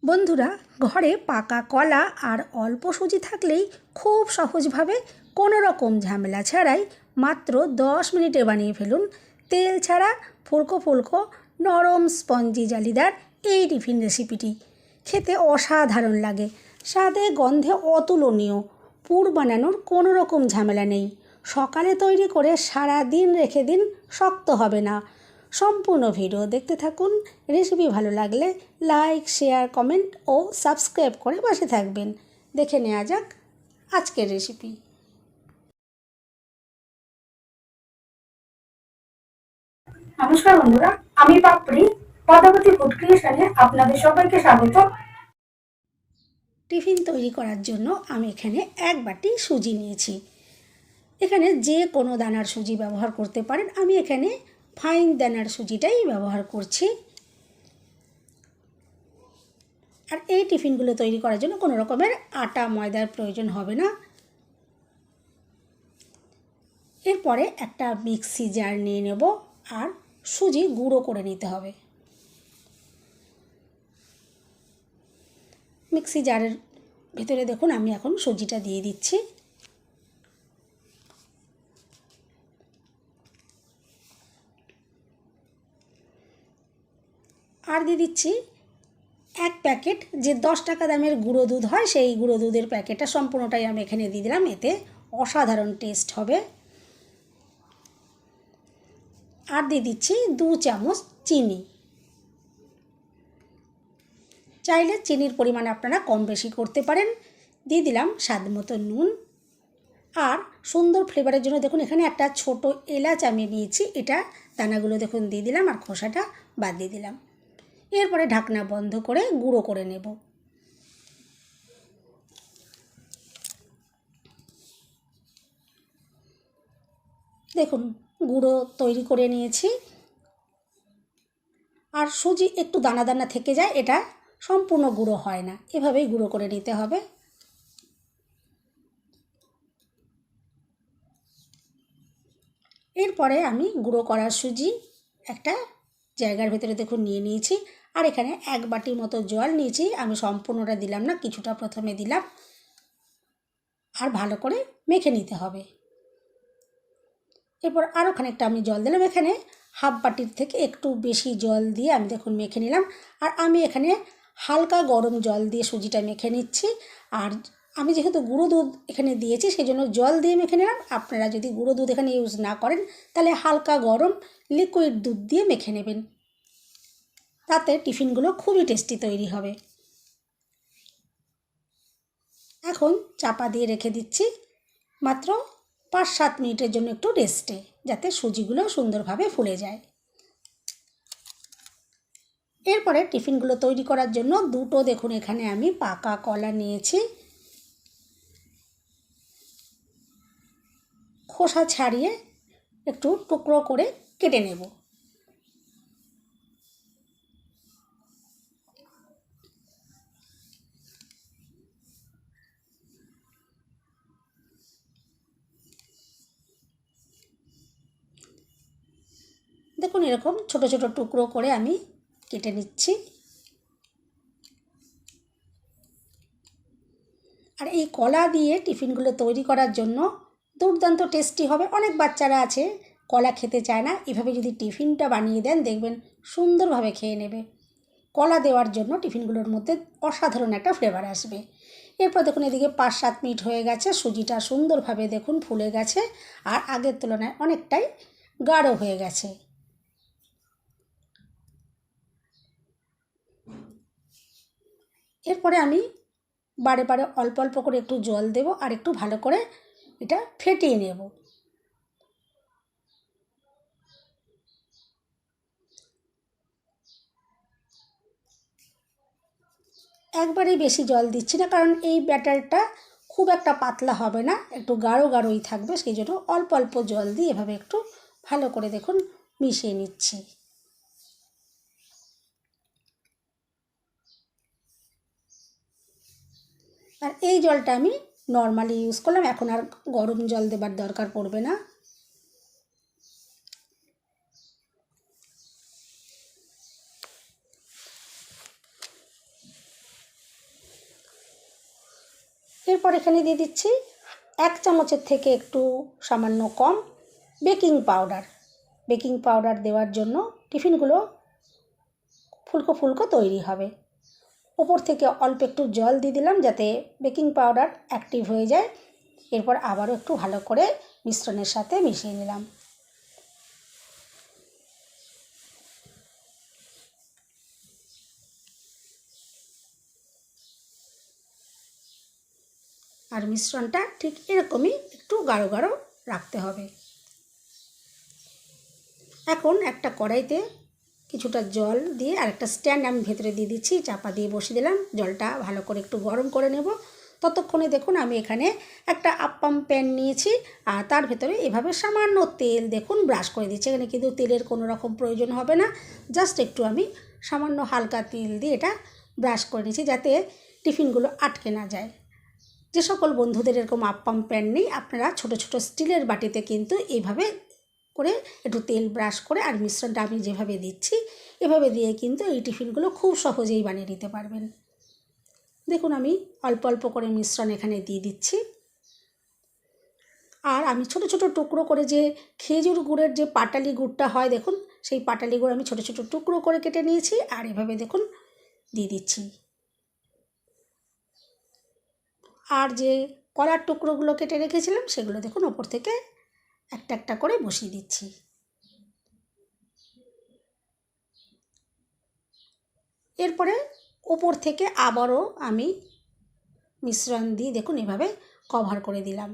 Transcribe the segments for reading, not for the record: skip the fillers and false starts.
বন্ধুরা, ঘরে পাকা কলা আর অল্প সুজি থাকলেই খুব সহজভাবে কোনো রকম ঝামেলা ছাড়াই মাত্র 10 মিনিটে বানিয়ে ফেলুন তেল ছাড়া ফুলকো ফুলকো নরম স্পঞ্জি জালিদার এই টিফিন রেসিপিটি। খেতে অসাধারণ লাগে, স্বাদে গন্ধে অতুলনীয়। পুর বানানোর কোনো রকম ঝামেলা নেই। সকালে তৈরি করে সারা দিন রেখে দিন, শক্ত হবে না। সম্পূর্ণ ভিডিও দেখতে থাকুন। রেসিপি ভালো লাগলে লাইক, শেয়ার, কমেন্ট ও সাবস্ক্রাইব করে পাশে থাকবেন। দেখে নেওয়া যাক আজকের রেসিপি। নমস্কার বন্ধুরা, আমি পাপড়ি পদ্মাবতী ফুড ক্রিয়েশনে আপনাদের সবাইকে স্বাগত। টিফিন তৈরি করার জন্য আমি এখানে 1 বাটি সুজি নিয়েছি। এখানে যে কোনো দানার সুজি ব্যবহার করতে পারেন, আমি এখানে ফাইন দানার সুজিটাই ব্যবহার করছি। আর এই টিফিনগুলো তৈরি করার জন্য কোনো রকমের আটা ময়দার প্রয়োজন হবে না। এরপরে একটা মিক্সি জার নিয়ে নেব আর সুজি গুঁড়ো করে নিতে হবে। মিক্সি জারের ভেতরে দেখুন আমি এখন সুজিটা দিয়ে দিচ্ছি। আর দিয়ে দিচ্ছি 1 প্যাকেট, যে 10 টাকা দামের গুঁড়ো দুধ হয় সেই গুঁড়ো দুধের প্যাকেটটা সম্পূর্ণটাই আমি এখানে দিয়ে দিলাম। এতে অসাধারণ টেস্ট হবে। আর দিয়ে দিচ্ছি 2 চামচ চিনি। চাইলে চিনির পরিমাণ আপনারা কম বেশি করতে পারেন। দিয়ে দিলাম স্বাদ মতো নুন। আর সুন্দর ফ্লেভারের জন্য দেখুন এখানে একটা ছোট এলাচ আমি নিয়েছি, এটা দানাগুলো দেখুন দিয়ে দিলাম আর খোসাটা বাদ দিয়ে দিলাম। এরপরে ঢাকনা বন্ধ করে গুঁড়ো করে নেব। দেখুন গুঁড়ো তৈরি করে নিয়েছি। আর সুজি একটু দানা দানা থেকে যায়, এটা সম্পূর্ণ গুঁড়ো হয় না, এভাবেই গুঁড়ো করে নিতে হবে। এরপরে আমি গুঁড়ো করা সুজি একটা জায়গার ভেতরে দেখুন নিয়ে নিয়েছি। আর এখানে 1 বাটির মতো জল নিয়েছি, আমি সম্পূর্ণটা দিলাম না, কিছুটা প্রথমে দিলাম। আর ভালো করে মেখে নিতে হবে। এরপর আরও খানিকটা আমি জল দিলাম, এখানে হাফ বাটির থেকে একটু বেশি জল দিয়ে আমি দেখুন মেখে নিলাম। আর আমি এখানে হালকা গরম জল দিয়ে সুজিটা মেখে নিচ্ছি। আর আমি যেহেতু গুঁড়ো দুধ এখানে দিয়েছি সেই জন্য জল দিয়ে মেখে নিলাম। আপনারা যদি গুঁড়ো দুধ এখানে ইউজ না করেন তাহলে হালকা গরম লিকুইড দুধ দিয়ে মেখে নেবেন, তাতে টিফিনগুলো খুবই টেস্টি তৈরি হবে। এখন চাপা দিয়ে রেখে দিচ্ছি মাত্র 5-7 মিনিটের জন্য একটু রেস্টে, যাতে সুজিগুলো সুন্দরভাবে ফুলে যায়। এরপরে টিফিনগুলো তৈরি করার জন্য দুটো দেখুন এখানে আমি পাকা কলা নিয়েছি। খোসা ছাড়িয়ে একটু টুকরো করে কেটে নেব। দেখুন এরকম ছোট ছোট টুকরো করে আমি কেটে নিচ্ছি। আর এই কলা দিয়ে টিফিনগুলো তৈরি করার জন্য দুর্দান্ত টেস্টি হবে। অনেক বাচ্চারা আছে কলা খেতে চায় না, এভাবে যদি টিফিনটা বানিয়ে দেন দেখবেন সুন্দরভাবে খেয়ে নেবে। কলা দেওয়ার জন্য টিফিনগুলোর মধ্যে অসাধারণ একটা ফ্লেভার আসবে। এরপর দেখুন এদিকে 5-7 মিনিট হয়ে গেছে, সুজিটা সুন্দরভাবে দেখুন ফুলে গেছে আর আগের তুলনায় অনেকটাই গাঢ় হয়ে গেছে। এরপরে আমি বারে বারে অল্প অল্প করে একটু জল দেব আর একটু ভালো করে এটা ফেটিয়ে নেব। একবারেই বেশি জল দিচ্ছি না, কারণ এই ব্যাটারটা খুব একটা পাতলা হবে না, একটু গাঢ় গাঢ়ই থাকবে, সেই জন্য অল্প অল্প জল দিয়ে এভাবে একটু ভালো করে দেখুন মিশিয়ে নিচ্ছি। আর এই জলটা আমি নর্মালি ইউজ করলাম, এখন আর গরম জল দেবার দরকার পড়বে না। এরপর এখানে দিয়ে দিচ্ছি 1 চামচের থেকে একটু সামান্য কম বেকিং পাউডার। বেকিং পাউডার দেওয়ার জন্য টিফিনগুলো ফুলকো ফুলকো তৈরি হবে। উপর থেকে অল্প একটু জল দিয়ে দিলাম যাতে বেকিং পাউডার অ্যাক্টিভ হয়ে যায়। এরপর আবারও একটু ভালো করে মিশ্রণের সাথে মিশিয়ে নিলাম। আর মিশ্রণটা ঠিক এরকমই একটু গাঢ় গাঢ় রাখতে হবে। এখন একটা কড়াইতে কিছুটা জল দিয়ে আর একটা স্ট্যান্ড আমি ভেতরে দিয়ে দিচ্ছি, চাপা দিয়ে বসিয়ে দিলাম। জলটা ভালো করে একটু গরম করে নেব। ততক্ষণে দেখুন আমি এখানে একটা আপ্পাম প্যান নিয়েছি আর তার ভেতরে এভাবে সামান্য তেল দেখুন ব্রাশ করে দিচ্ছি। এখানে কিন্তু তেলের কোনো রকম প্রয়োজন হবে না, জাস্ট একটু আমি সামান্য হালকা তেল দিয়ে এটা ব্রাশ করে নিচ্ছি যাতে টিফিনগুলো আটকে না যায়। যে সকল বন্ধুদের এরকম আপ্পাম প্যান নেই, আপনারা ছোট ছোট স্টিলের বাটিতে কিন্তু এইভাবে করে একটু তেল ব্রাশ করে আর মিশ্রণটা আমি যেভাবে দিচ্ছি এভাবে দিয়ে কিন্তু এই টিফিনগুলো খুব সহজেই বানিয়ে নিতে পারবেন। দেখুন আমি অল্প অল্প করে মিশ্রণ এখানে দিয়ে দিচ্ছি। আর আমি ছোট ছোট টুকরো করে যে খেজুর গুড়ের যে পাটালি গুড়টা হয় দেখুন, সেই পাটালি গুড় আমি ছোট ছোট টুকরো করে কেটে নিয়েছি আর এভাবে দেখুন দিয়ে দিচ্ছি। আর যে কলার টুকরোগুলো কেটে রেখেছিলাম সেগুলো দেখুন ওপর থেকে একটা একটা করে বসিয়ে দিচ্ছি। এরপরে ওপর থেকে আবারও আমি মিশ্রণ দিয়ে দেখুন এভাবে কভার করে দিলাম।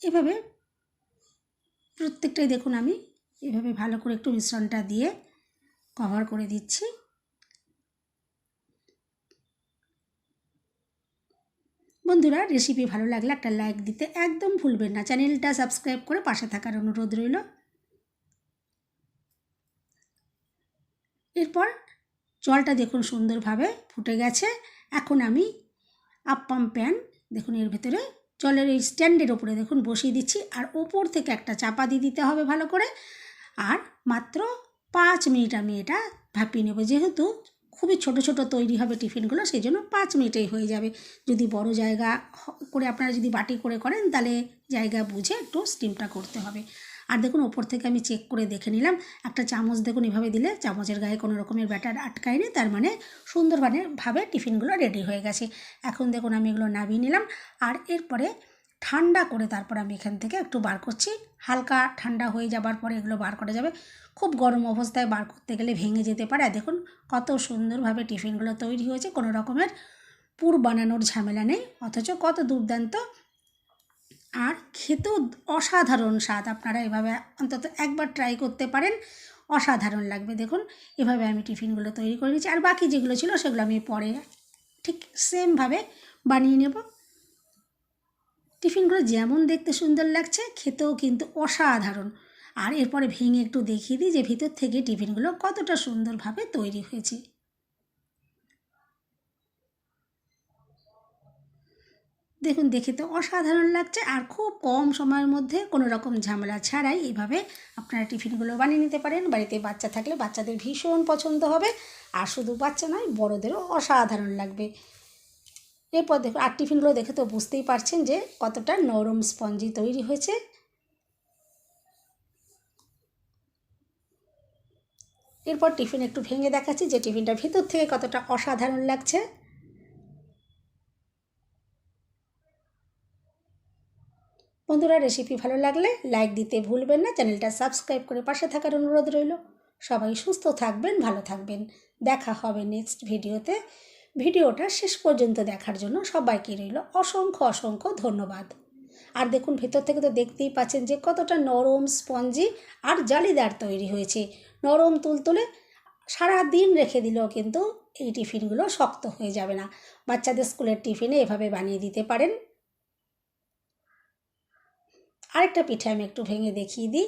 এভাবে প্রত্যেকটাই দেখুন আমি এভাবে ভালো করে একটু মিশ্রণটা দিয়ে কভার করে দিচ্ছি। বন্ধুরা রেসিপি ভালো লাগলে একটা লাইক দিতে একদম ভুলবেন না। চ্যানেলটা সাবস্ক্রাইব করে পাশে থাকার অনুরোধ রইল। এরপর জলটা দেখুন সুন্দরভাবে ফুটে গেছে। এখন আমি আপ্পাম প্যান দেখুন এর ভেতরে জলের এই স্ট্যান্ডের ওপরে দেখুন বসিয়ে দিচ্ছি আর ওপর থেকে একটা চাপা দিয়ে দিতে হবে ভালো করে। আর মাত্র 5 মিনিট আমি এটা ভাপিয়ে নেব। যেহেতু খুবই ছোট ছোট তৈরি হবে টিফিনগুলো, সেই জন্য 5 মিনিটেই হয়ে যাবে। যদি বড় জায়গা করে আপনারা যদি বাটি করে করেন তাহলে জায়গা বুঝে একটু স্টিমটা করতে হবে। আর দেখুন ওপর থেকে আমি চেক করে দেখে নিলাম, একটা চামচ দেখুন এভাবে দিলে চামচের গায়ে কোনো রকমের ব্যাটার আটকায়নি, তার মানে সুন্দরভাবে টিফিনগুলো রেডি হয়ে গেছে। এখন দেখুন আমি এগুলো নামিয়ে নিলাম আর এরপরে ঠান্ডা করে তারপর আমি এখান থেকে একটু বার করছি। হালকা ঠান্ডা হয়ে যাবার পরে এগুলো বার করা যাবে। খুব গরম অবস্থায় বার করতে গেলে ভেঙে যেতে পারে। আর দেখুন কত সুন্দরভাবে টিফিনগুলো তৈরি হয়েছে, কোনো রকমের পুর বানানোর ঝামেলা নেই, অথচ কত দুর্দান্ত আর খেতেও অসাধারণ স্বাদ। আপনারা এভাবে অন্তত একবার ট্রাই করতে পারেন, অসাধারণ লাগবে। দেখুন এভাবে আমি টিফিনগুলো তৈরি করে নিয়েছি আর বাকি যেগুলো ছিল সেগুলো আমি পরে ঠিক সেমভাবে বানিয়ে নেব। টিফিনগুলো যেমন দেখতে সুন্দর লাগছে খেতেও কিন্তু অসাধারণ। আর এরপরে ভেঙে একটু দেখিয়ে দিই যে ভিতর থেকে টিফিনগুলো কতটা সুন্দরভাবে তৈরি হয়েছে। দেখুন দেখে তো অসাধারণ লাগছে আর খুব কম সময়ের মধ্যে কোনো রকম ঝামেলা ছাড়াই এইভাবে আপনারা টিফিনগুলো বানিয়ে নিতে পারেন। বাড়িতে বাচ্চা থাকলে বাচ্চাদের ভীষণ পছন্দ হবে আর শুধু বাচ্চা নয় বড়োদেরও অসাধারণ লাগবে। এরপর দেখুন আর টিফিনগুলো দেখে তো বুঝতেই পারছেন যে কতটা নরম স্পঞ্জি তৈরি হয়েছে। এরপর টিফিন একটু ভেঙে দেখাচ্ছি যে টিফিনটা ভিতর থেকে কতটা অসাধারণ লাগছে। বন্ধুরা রেসিপি ভালো লাগলে লাইক দিতে ভুলবেন না, চ্যানেলটা সাবস্ক্রাইব করে পাশে থাকার অনুরোধ রইল। সবাই সুস্থ থাকবেন, ভালো থাকবেন। দেখা হবে নেক্সট ভিডিওতে। ভিডিওটা শেষ পর্যন্ত দেখার জন্য সবাইকে রইল অসংখ্য অসংখ্য ধন্যবাদ। আর দেখুন ভেতর থেকে তো দেখতেই পাচ্ছেন যে কতটা নরম স্পঞ্জি আর জালিদার তৈরি হয়েছে, নরম তুলতুলে। সারা দিন রেখে দিলেও কিন্তু এই টিফিনগুলো শক্ত হয়ে যাবে না। বাচ্চাদের স্কুলের টিফিনে এভাবে বানিয়ে দিতে পারেন। আরেকটা পিঠে আমি একটু ভেঙে দেখিয়ে দিই।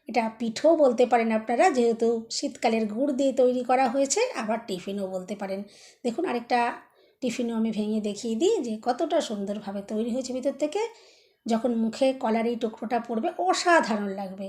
এটা পিঠেও বলতে পারেন আপনারা, যেহেতু শীতকালের গুড় দিয়ে তৈরি করা হয়েছে, আবার টিফিনও বলতে পারেন। দেখুন আরেকটা টিফিনও আমি ভেঙে দেখিয়ে দিই যে কতটা সুন্দরভাবে তৈরি হয়েছে ভিতর থেকে। যখন মুখে কলার এই টুকরোটা পড়বে অসাধারণ লাগবে।